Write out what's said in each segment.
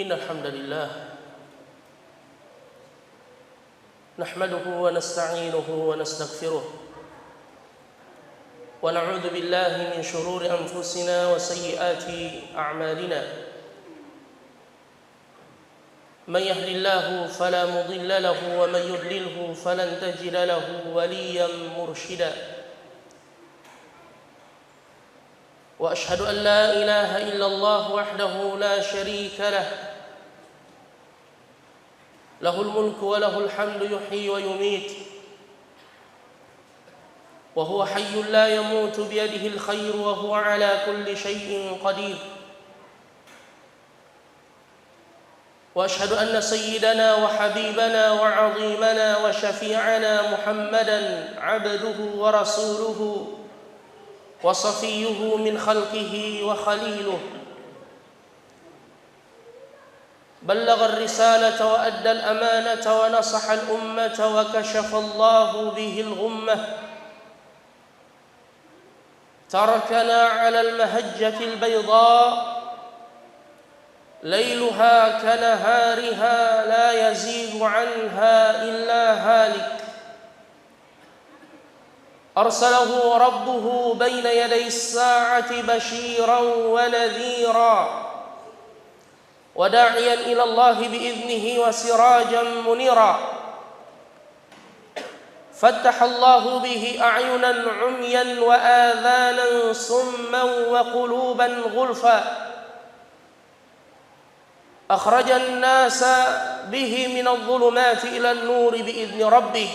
إن الحمد لله نحمده ونستعينه ونستغفره ونعوذ بالله من شرور أنفسنا وسيئات أعمالنا من يهد الله فلا مضل له ومن يضلله فلن تجد له وليا مرشدا وأشهد أن لا إله إلا الله وحده لا شريك له له الملك وله الحمد يحيي ويميت وهو حي لا يموت بيده الخير وهو على كل شيء قدير وأشهد أن سيدنا وحبيبنا وعظيمنا وشفيعنا محمدا عبده ورسوله وصفيه من خلقه وخليله بلغ الرسالة وأدى الأمانة ونصح الأمة وكشف الله به الغمة تركنا على المهجة البيضاء ليلها كنهارها لا يزيغ عنها إلا هالك أرسله ربه بين يدي الساعة بشيرا ونذيرا وداعيا إلى الله بإذنه وسراجا منيرا فتح الله به أعينا عميا وآذانا صما وقلوبا غلفا أخرج الناس به من الظلمات إلى النور بإذن ربه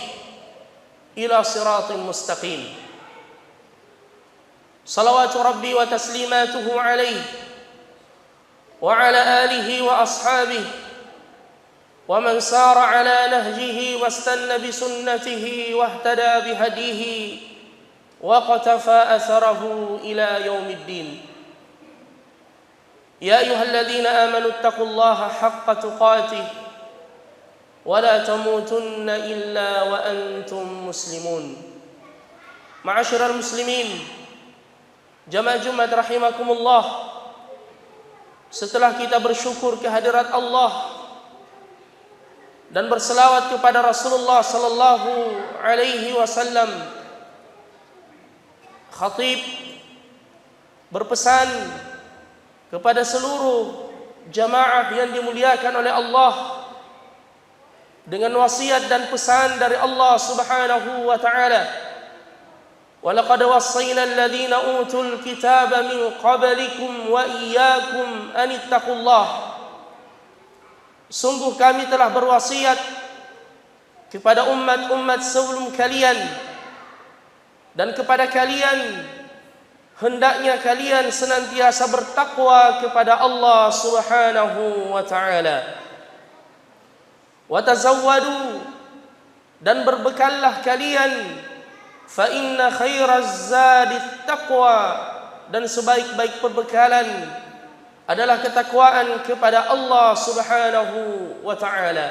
إلى صراط مستقيم صلوات ربي وتسليماته عليه وعلى آله وأصحابه ومن سار على نهجه واستنى بسنته واهتدى بهديه وقتفى أثره إلى يوم الدين يا أيها الذين آمنوا اتقوا الله حق تقاته ولا تموتن إلا وأنتم مسلمون معاشر المسlimin jamaah Jumat rahimakumullah. Setelah kita bersyukur kehadirat Allah dan berselawat kepada Rasulullah sallallahu alaihi wasallam, khatib berpesan kepada seluruh jamaah yang dimuliakan oleh Allah dengan wasiat dan pesan dari Allah Subhanahu wa taala. Walaqad wassayna alladhina utul kitaba min qablikum wa iyyakum an ittaqullah. Sungguh kami telah berwasiat kepada umat-umat sebelum kalian dan kepada kalian, hendaknya kalian senantiasa bertakwa kepada Allah Subhanahu wa taala. Wa tazawwadu, dan berbekallah kalian, fa inna khairaz zadit taqwa, dan sebaik-baik perbekalan adalah ketakwaan kepada Allah Subhanahu wa taala.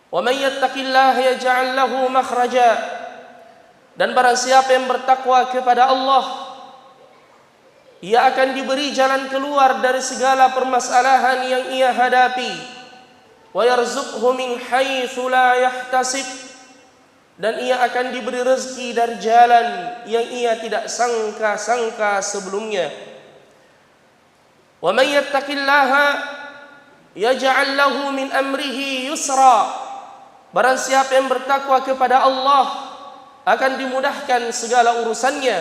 Wa may yattaqillaha yaj'al lahu makhraja, dan barang siapa yang bertakwa kepada Allah, ia akan diberi jalan keluar dari segala permasalahan yang ia hadapi. Wa yarzuqhu min haitsu la yahtasib, dan ia akan diberi rezeki dari jalan yang ia tidak sangka-sangka sebelumnya. Wa may yattaqillaha yaj'al lahu min amrihi yusra, barang siapa yang bertakwa kepada Allah akan dimudahkan segala urusannya.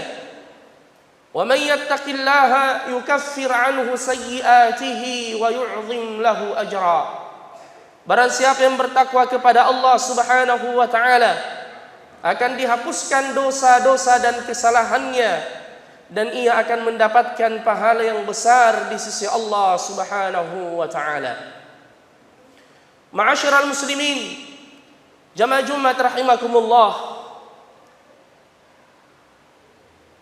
Wa may yattaqillaha yukaffir anhu sayyi'atihi wa yu'zim lahu ajra, barang siapa yang bertakwa kepada Allah Subhanahu wa taala akan dihapuskan dosa-dosa dan kesalahannya, dan ia akan mendapatkan pahala yang besar di sisi Allah Subhanahu wa taala. Ma'asyiral muslimin, jamaah Jumat rahimakumullah.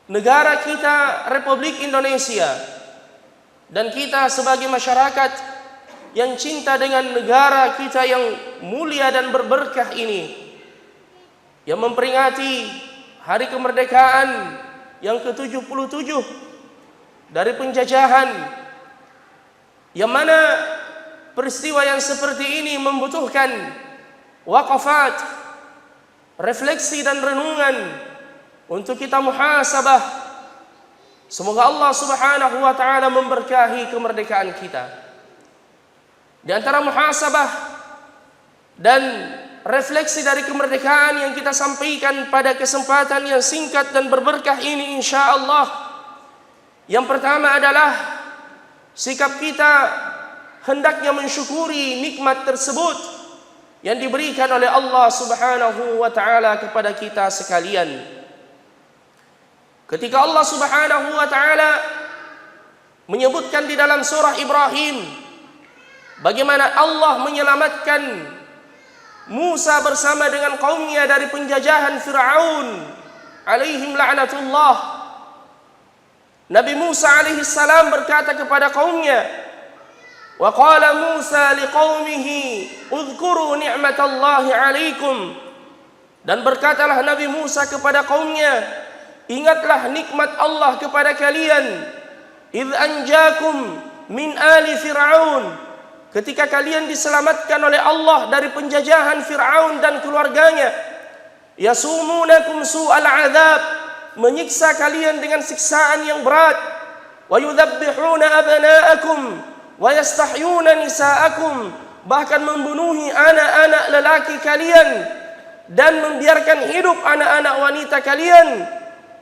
Negara kita Republik Indonesia, dan kita sebagai masyarakat yang cinta dengan negara kita yang mulia dan berberkah ini, yang memperingati hari kemerdekaan yang ke-77 dari penjajahan, yang mana peristiwa yang seperti ini membutuhkan waqafat, refleksi dan renungan untuk kita muhasabah. Semoga Allah Subhanahu wa taala memberkahi kemerdekaan kita. Di antara muhasabah dan refleksi dari kemerdekaan yang kita sampaikan pada kesempatan yang singkat dan berberkah ini insyaallah, yang pertama adalah sikap kita hendaknya mensyukuri nikmat tersebut yang diberikan oleh Allah Subhanahu wa taala kepada kita sekalian. Ketika Allah Subhanahu wa taala menyebutkan di dalam surah Ibrahim bagaimana Allah menyelamatkan Musa bersama dengan kaumnya dari penjajahan Fir'aun alaihim la'natullah, Nabi Musa alaihi salam berkata kepada kaumnya, wa qala Musa liqaumihi udhkuru ni'matallahi 'alaikum, dan berkatalah Nabi Musa kepada kaumnya, ingatlah nikmat Allah kepada kalian, idz anjakum min ali fir'aun, ketika kalian diselamatkan oleh Allah dari penjajahan Fir'aun dan keluarganya, yasumunakum su'al 'adzab, menyiksa kalian dengan siksaan yang berat, wa yudzabbihuna abna'akum wa yastahyuna nisa'akum, bahkan membunuhi anak-anak lelaki kalian dan membiarkan hidup anak-anak wanita kalian.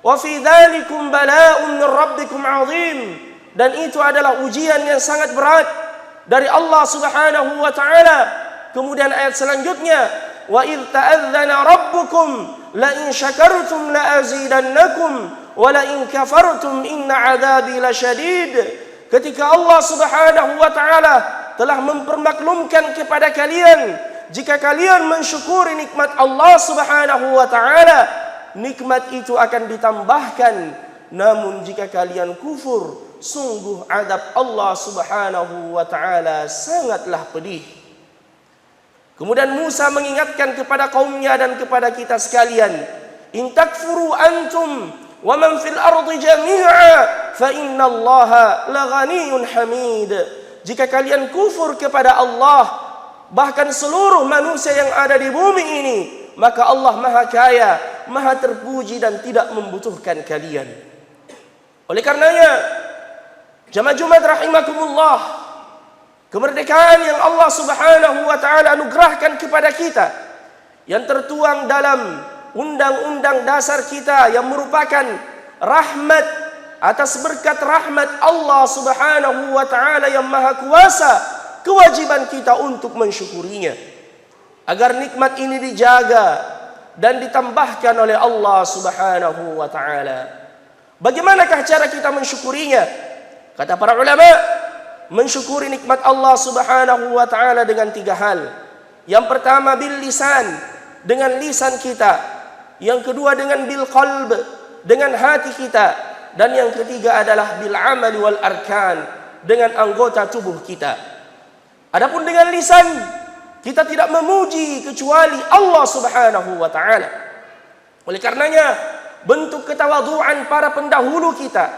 Wa fi dzalikum bala'un min rabbikum 'adzim, dan itu adalah ujian yang sangat berat dari Allah Subhanahu wa taala. Kemudian ayat selanjutnya, wa idz ta'adzana rabbukum la in syakartum la azidannakum wa la in kafartum inna 'adzabi lasyadid. Ketika Allah Subhanahu wa taala telah mempermaklumkan kepada kalian, jika kalian mensyukuri nikmat Allah Subhanahu wa taala, nikmat itu akan ditambahkan. Namun jika kalian kufur, sungguh azab Allah Subhanahu wa taala sangatlah pedih. Kemudian Musa mengingatkan kepada kaumnya dan kepada kita sekalian, in takfuru antum wa man fil ardi jami'a fa innallaha laghaniyyun hamid. Jika kalian kufur kepada Allah, bahkan seluruh manusia yang ada di bumi ini, maka Allah Maha Kaya, Maha terpuji dan tidak membutuhkan kalian. Oleh karenanya, jamaah Jumat rahimakumullah, kemerdekaan yang Allah Subhanahu wa taala anugerahkan kepada kita, yang tertuang dalam undang-undang dasar kita, yang merupakan rahmat atas berkat rahmat Allah Subhanahu wa taala yang Maha Kuasa, kewajiban kita untuk mensyukurinya agar nikmat ini dijaga dan ditambahkan oleh Allah Subhanahu wa taala. Bagaimanakah cara kita mensyukurinya? Kata para ulama, mensyukuri nikmat Allah Subhanahu wa taala dengan 3 hal. Yang pertama bil lisan, dengan lisan kita. Yang kedua dengan bil qalb, dengan hati kita. Dan yang ketiga adalah bil amali wal arkan, dengan anggota tubuh kita. Adapun dengan lisan, kita tidak memuji kecuali Allah Subhanahu wa taala. Oleh karenanya, bentuk ketawaduan para pendahulu kita,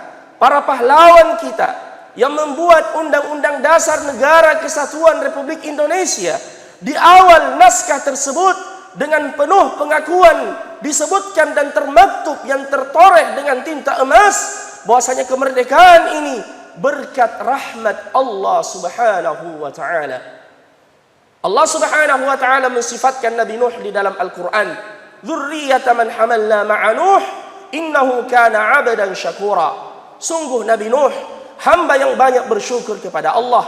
para pahlawan kita yang membuat undang-undang dasar Negara Kesatuan Republik Indonesia, di awal naskah tersebut dengan penuh pengakuan disebutkan dan termaktub yang tertoreh dengan tinta emas bahwasanya kemerdekaan ini berkat rahmat Allah Subhanahu wa taala. Allah Subhanahu wa taala mensifatkan Nabi Nuh di dalam Al-Qur'an, dzurriyyata man hamalna ma'a Nuh innahu kana 'abdan syakura. Sungguh Nabi Nuh hamba yang banyak bersyukur kepada Allah.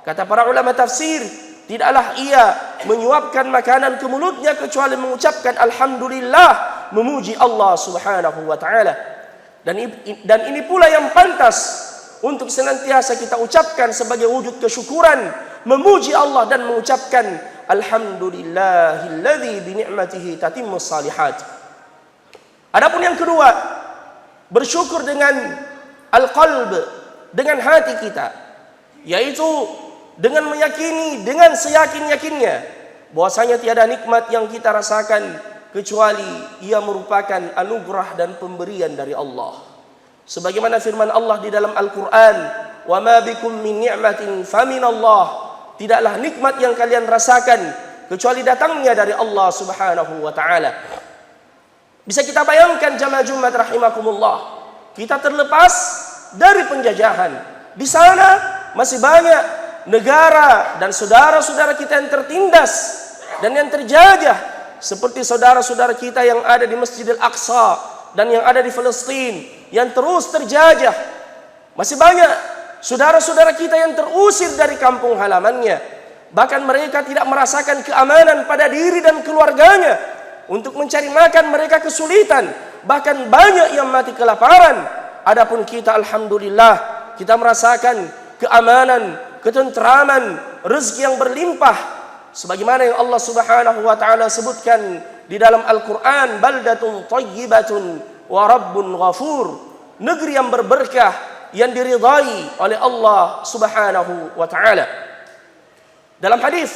Kata para ulama tafsir, tidaklah ia menyuapkan makanan ke mulutnya kecuali mengucapkan alhamdulillah, memuji Allah Subhanahu wa taala. Dan ini pula yang pantas untuk senantiasa kita ucapkan sebagai wujud kesyukuran, memuji Allah dan mengucapkan alhamdulillahilladzi bi ni'matihi tatimmus shalihat. Adapun yang kedua, bersyukur dengan al-qalb, dengan hati kita, yaitu dengan meyakini dengan seyakin-yakinnya bahwasanya tiada nikmat yang kita rasakan kecuali ia merupakan anugerah dan pemberian dari Allah. Sebagaimana firman Allah di dalam Al-Qur'an, "Wa ma bikum min ni'matin faminallah." tidaklah nikmat yang kalian rasakan kecuali datangnya dari Allah Subhanahu wa taala. Bisa kita bayangkan jamaah Jumat rahimakumullah, kita terlepas dari penjajahan. Di sana masih banyak negara dan saudara-saudara kita yang tertindas dan yang terjajah, seperti saudara-saudara kita yang ada di Masjidil Aqsa dan yang ada di Palestina yang terus terjajah. Masih banyak saudara-saudara kita yang terusir dari kampung halamannya. Bahkan mereka tidak merasakan keamanan pada diri dan keluarganya. Untuk mencari makan mereka kesulitan. Bahkan banyak yang mati kelaparan. Adapun kita alhamdulillah, kita merasakan keamanan, ketentraman, rezeki yang berlimpah. Sebagaimana yang Allah Subhanahu wa taala sebutkan di dalam Al-Qur'an, baldatun thayyibatun wa rabbun ghafur. Negeri yang berberkah yang diridai oleh Allah Subhanahu wa taala. Dalam hadis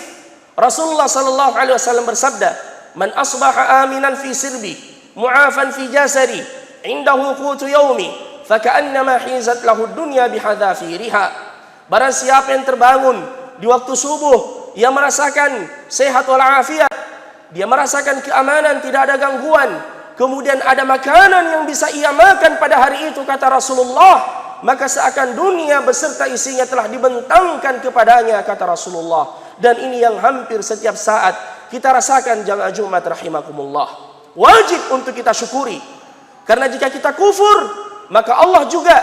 Rasulullah sallallahu alaihi wasallam bersabda, "Man asbaha aminan fi sirbi, mu'afan fi jasadi, indahu qutu yaumi, faka'annama hizat lahu dunya bihadafiriha." Barang siapa yang terbangun di waktu subuh, ia merasakan sehat walafiat, dia merasakan keamanan, tidak ada gangguan, kemudian ada makanan yang bisa ia makan pada hari itu, kata Rasulullah, maka seakan dunia beserta isinya telah dibentangkan kepadanya, kata Rasulullah. Dan ini yang hampir setiap saat kita rasakan jamaah Jumat rahimakumullah. Wajib untuk kita syukuri, karena jika kita kufur, maka Allah juga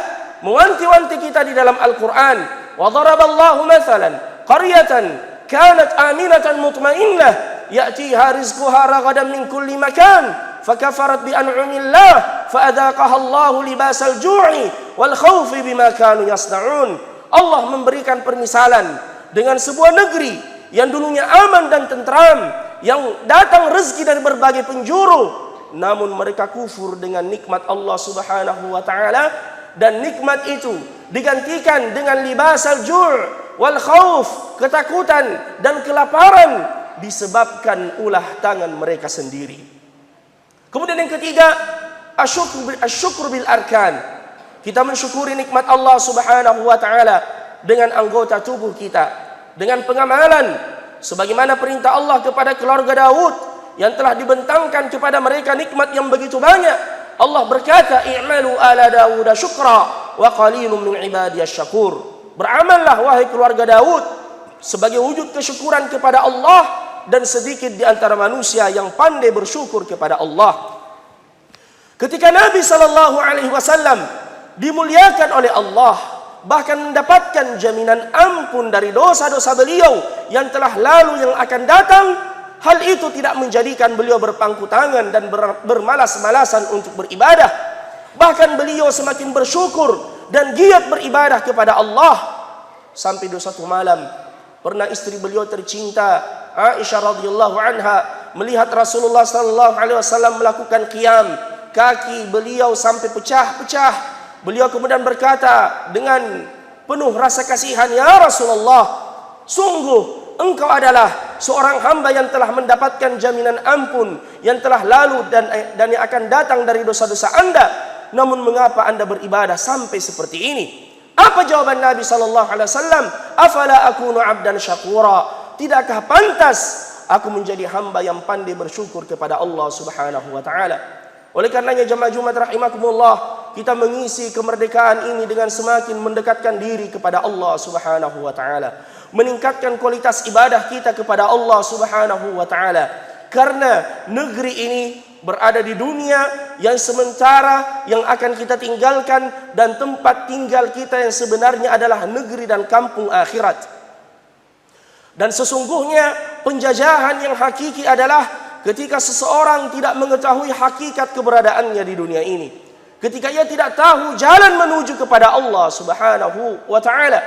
mewanti-wanti kita di dalam Al-Quran. Wa daraballahu mathalan qaryatan kanat aminatan mutmainnah ya'tiha rizquha ragadan min kulli makan fakafarat bi an'amillah faadaqaha Allahu libasal ju'i wal khawfi bima kanu yasna'un. Allah memberikan permisalan dengan sebuah negeri yang dulunya aman dan tentram, yang datang rezeki dari berbagai penjuru, namun mereka kufur dengan nikmat Allah Subhanahu wa taala, dan nikmat itu digantikan dengan libasal ju' wal khauf, ketakutan dan kelaparan disebabkan ulah tangan mereka sendiri. Kemudian yang ketiga, asyukur bil arkan. Kita mensyukuri nikmat Allah Subhanahu wa taala dengan anggota tubuh kita, dengan pengamalan sebagaimana perintah Allah kepada keluarga Daud yang telah dibentangkan kepada mereka nikmat yang begitu banyak. Allah berkata, "I'malu ala Dawud syukra wa qalilun min ibadiyasy syakur." Beramallah wahai keluarga Daud sebagai wujud kesyukuran kepada Allah, dan sedikit di antara manusia yang pandai bersyukur kepada Allah. Ketika Nabi sallallahu alaihi wasallam dimuliakan oleh Allah, bahkan mendapatkan jaminan ampun dari dosa-dosa beliau yang telah lalu, yang akan datang, hal itu tidak menjadikan beliau berpangku tangan dan bermalas-malasan untuk beribadah. Bahkan beliau semakin bersyukur dan giat beribadah kepada Allah. Sampai di suatu malam, pernah istri beliau tercinta Aisyah radhiyallahu anha melihat Rasulullah sallallahu alaihi wasallam melakukan qiyam, kaki beliau sampai pecah-pecah. Beliau kemudian berkata dengan penuh rasa kasihan, "Ya Rasulullah, sungguh engkau adalah seorang hamba yang telah mendapatkan jaminan ampun yang telah lalu dan yang akan datang dari dosa-dosa Anda. Namun mengapa Anda beribadah sampai seperti ini?" Apa jawaban Nabi sallallahu alaihi wasallam? "Afala akunu 'abdan syakura?" Tidakkah pantas aku menjadi hamba yang pandai bersyukur kepada Allah Subhanahu wa taala? Oleh karenanya jemaah Jumat rahimakumullah, kita mengisi kemerdekaan ini dengan semakin mendekatkan diri kepada Allah Subhanahu wa taala, meningkatkan kualitas ibadah kita kepada Allah Subhanahu wa taala. Karena negeri ini berada di dunia yang sementara, yang akan kita tinggalkan, dan tempat tinggal kita yang sebenarnya adalah negeri dan kampung akhirat. Dan sesungguhnya penjajahan yang hakiki adalah ketika seseorang tidak mengetahui hakikat keberadaannya di dunia ini, ketika ia tidak tahu jalan menuju kepada Allah Subhanahu wa taala.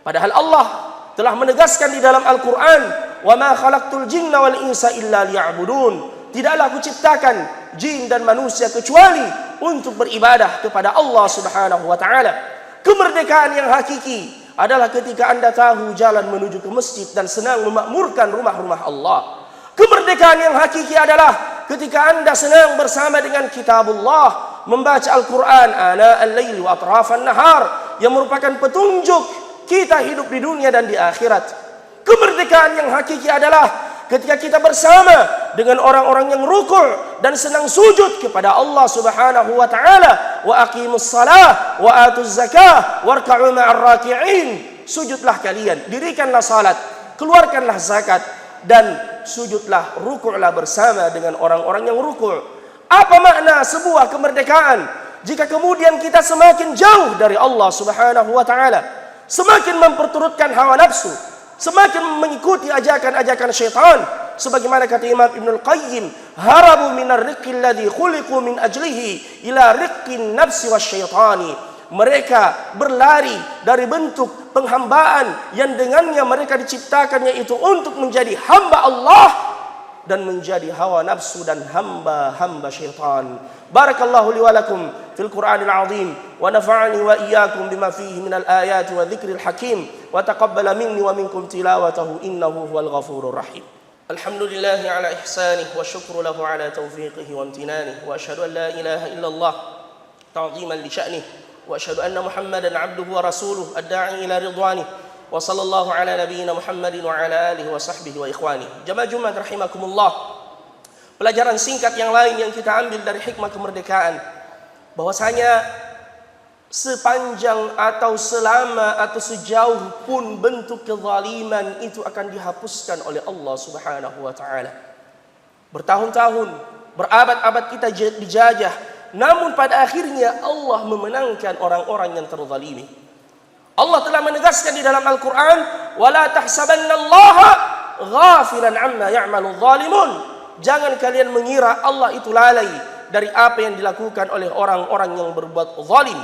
Padahal Allah telah menegaskan di dalam Al-Quran, "Wa ma khalaqtul jinna wal insa illa liya'budun." Tidaklah aku ciptakan jin dan manusia kecuali untuk beribadah kepada Allah Subhanahu wa taala. Kemerdekaan yang hakiki adalah ketika Anda tahu jalan menuju ke masjid dan senang memakmurkan rumah-rumah Allah. Kemerdekaan yang hakiki adalah ketika Anda senang bersama dengan kitabullah, membaca Al-Quran ana al-laili wa atrafan nahar, yang merupakan petunjuk kita hidup di dunia dan di akhirat. Kemerdekaan yang hakiki adalah ketika kita bersama dengan orang-orang yang rukuk dan senang sujud kepada Allah Subhanahu wa taala. Wa aqimus shalah wa atuz zakah warka'u ma'ar raki'in. Sujudlah kalian, dirikanlah salat, keluarkanlah zakat, dan sujudlah, rukuklah bersama dengan orang-orang yang rukuk. Apa makna sebuah kemerdekaan jika kemudian kita semakin jauh dari Allah Subhanahu wa taala, semakin memperturutkan hawa nafsu, semakin mengikuti ajakan-ajakan syaitan? Sebagaimana kata Imam Ibnul Qayyim, harabu minar riqqil ladzi khuliqu min ajlihi ila riqqin nafsi wasyaitani. Mereka berlari dari bentuk penghambaan yang dengannya mereka diciptakan, yaitu untuk menjadi hamba Allah dan menjadi hawa nafsu dan hamba-hamba syaitan. Barakallahu li wa lakum fil Qur'anil azim wa nafa'ani wa iyyakum bima fihi minal ayati wa dzikril hakim wa taqabbala minni wa minkum tilawatahu innahu huwal ghafurur rahim. Alhamdulillahi ala ihsanih wa syukru lahu ala taufiqihi wa amtinanih wa asyhadu an la ilaha illallah ta'ziman li sya'nih wa asyhadu anna Muhammadan 'abduhu wa rasuluh ad-da'i ila ridwanih wa sallallahu ala nabiyyina Muhammadin wa ala alihi wa sahbihi wa ikhwani. Jamaah Jumat rahimakumullah. Pelajaran singkat yang lain yang kita ambil dari hikmah kemerdekaan, bahwasanya sepanjang atau selama atau sejauh pun bentuk kezaliman itu akan dihapuskan oleh Allah Subhanahu wa taala. Bertahun-tahun, berabad-abad kita dijajah, namun pada akhirnya Allah memenangkan orang-orang yang terzalimi. Allah telah menegaskan di dalam Al-Quran, وَلَا تَحْسَبَنَّ اللَّهَ غَافِلًا عَمَّا يَعْمَلُ الظَّالِمُونَ. Jangan kalian mengira Allah itu lalai dari apa yang dilakukan oleh orang-orang yang berbuat zalim.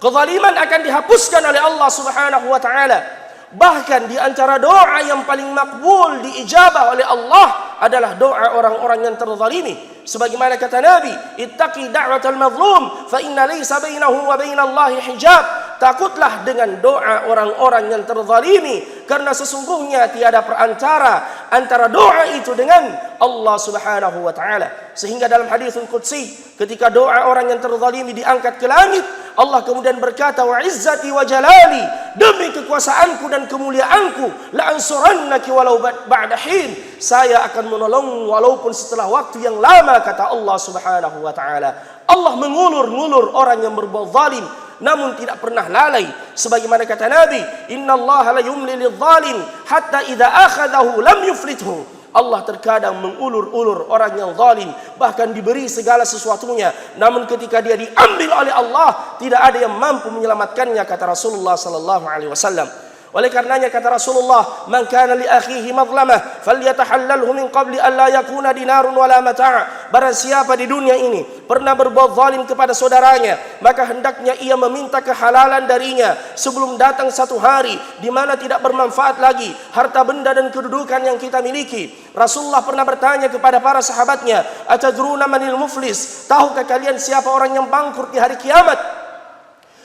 Kezaliman akan dihapuskan oleh Allah Subhanahu wa taala. Bahkan di antara doa yang paling makbul diijabah oleh Allah adalah doa orang-orang yang terzalimi. Sebagaimana kata Nabi, ittaqi da'watal mazlum fa inna laysa bainahu wa bainallahi hijab. Takutlah dengan doa orang-orang yang terzalimi, karena sesungguhnya tiada perantara antara doa itu dengan Allah Subhanahu wa taala. Sehingga dalam hadis qudsi, ketika doa orang yang terzalimi diangkat ke langit, Allah kemudian berkata, wa izzati wa jalali, demi kekuasaanku dan kemuliaanku, la ansurannaki walau ba'da hin, saya akan menolongmu walaupun setelah waktu yang lama, kata Allah Subhanahu wa taala. Allah mengulur-ngulur orang yang berbuat zalim, namun tidak pernah lalai. Sebagaimana kata Nabi, innallaha la yumli lidh-dhalim hatta idza akhadahu lam yuflithu. Allah terkadang mengulur-ulur orang yang zalim, bahkan diberi segala sesuatunya, namun ketika dia diambil oleh Allah, tidak ada yang mampu menyelamatkannya, kata Rasulullah sallallahu alaihi wasallam. Oleh karenanya kata Rasulullah, man kana li akhihi madlamah falyatahallalhu min qabli an la yakuna dinarun wala mata'. Barang siapa di dunia ini pernah berbuat zalim kepada saudaranya, maka hendaknya ia meminta kehalalan darinya sebelum datang satu hari di mana tidak bermanfaat lagi harta benda dan kedudukan yang kita miliki. Rasulullah pernah bertanya kepada para sahabatnya, atadruna manil muflis? Tahukah kalian siapa orang yang bangkrut di hari kiamat?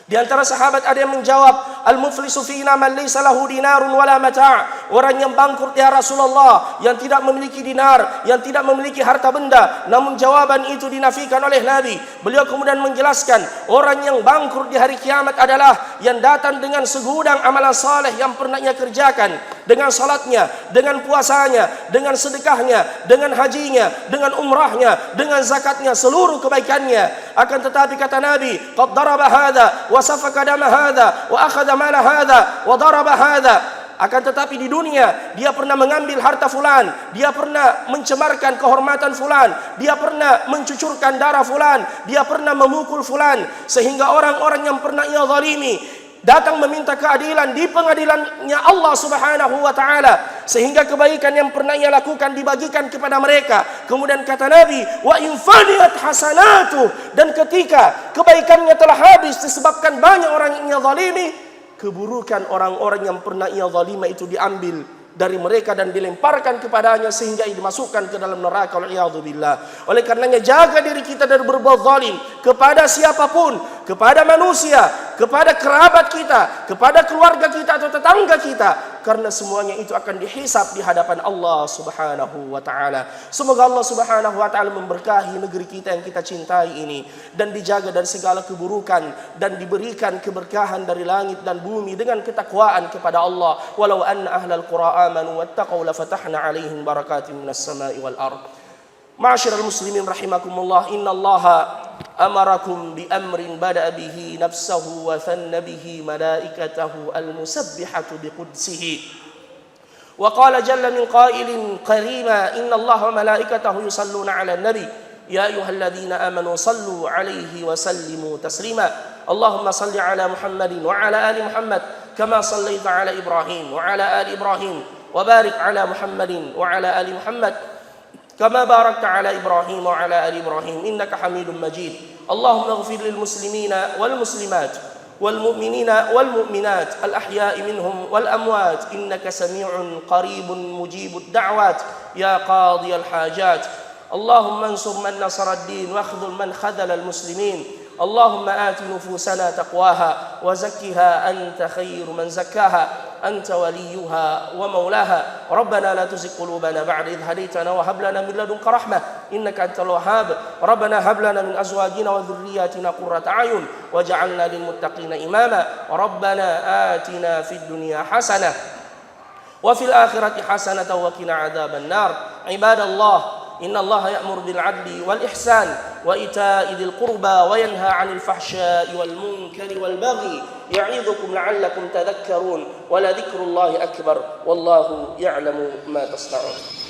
Di antara sahabat ada yang menjawab, al-muflisu fina man laysa lahu dinarun wala mata'. Orang yang bangkrut ya Rasulullah, yang tidak memiliki dinar, yang tidak memiliki harta benda. Namun jawaban itu dinafikan oleh Nabi. Beliau kemudian menjelaskan, orang yang bangkrut di hari kiamat adalah yang datang dengan segudang amalan saleh yang pernah ia kerjakan, dengan salatnya, dengan puasanya, dengan sedekahnya, dengan hajinya, dengan umrahnya, dengan zakatnya, seluruh kebaikannya. Akan tetapi kata Nabi, qad daraba hadza wa safaka dama hadza wa akhadha mala hadza wa daraba hadza. Akan tetapi di dunia dia pernah mengambil harta fulan, dia pernah mencemarkan kehormatan fulan, dia pernah mencucurkan darah fulan, dia pernah memukul fulan, sehingga orang-orang yang pernah ia zalimi datang meminta keadilan di pengadilannya Allah Subhanahu wa taala, sehingga kebaikan yang pernah ia lakukan dibagikan kepada mereka. Kemudian kata Nabi, wa in faniyat hasanatu, dan ketika kebaikannya telah habis disebabkan banyak orang yang ia zalimi, keburukan orang-orang yang pernah ia zalima itu diambil dari mereka dan dilemparkan kepadanya sehingga ia dimasukkan ke dalam neraka. Wal'iyadzubillah. Oleh karenanya jaga diri kita dari berbuat zalim kepada siapapun, kepada manusia, kepada kerabat kita, kepada keluarga kita atau tetangga kita, karena semuanya itu akan dihisab di hadapan Allah Subhanahu wa taala. Semoga Allah Subhanahu wa taala memberkahi negeri kita yang kita cintai ini dan dijaga dari segala keburukan dan diberikan keberkahan dari langit dan bumi dengan ketakwaan kepada Allah. Walau anna ahlal qura amanu wattaqau lafatahna alaihim barakatin minas samai wal ard. Ma'asyiral muslimin rahimakumullah, innallaha amarakum bi amrin bada'a bihi nafsahu wa thanna bihi malaikatahu al-musabbihatu bi qudsihi. Wa qala jalla min qailin karima, innallaha wa malaikatahu yusalluna 'alan nabi ya ayyuhalladzina amanu sallu 'alaihi wa sallimu taslima. Allahumma salli 'ala Muhammadin wa 'ala ali Muhammad kama sallaita 'ala Ibrahim wa 'ala ali Ibrahim wa barik 'ala Muhammadin wa 'ala ali Muhammad كما باركت على إبراهيم وعلى آل إبراهيم إنك حميد مجيد. اللهم اغفر للمسلمين والمسلمات والمؤمنين والمؤمنات الأحياء منهم والأموات إنك سميع قريب مجيب الدعوات يا قاضي الحاجات. اللهم انصر من نصر الدين واخذل من خذل المسلمين. اللهم آت نفوسنا تقواها وزكها أنت خير من زكاها أنت وليها ومولاها. ربنا لا تزغ قلوبنا بعد إذ هديتنا وهب لنا من لدنك رحمة إنك أنت الوهاب. ربنا هب لنا من أزواجنا وذرياتنا قرة أعين واجعلنا للمتقين إماما. ربنا آتنا في الدنيا حسنة وفي الآخرة حسنة وقنا عذاب النار. عباد الله إن الله يأمر بالعدل والإحسان وإيتاء ذي القربى وينهى عن الفحشاء والمنكر والبغي يعظكم لعلكم تذكرون ولذكر الله أكبر والله يعلم ما تصنعون.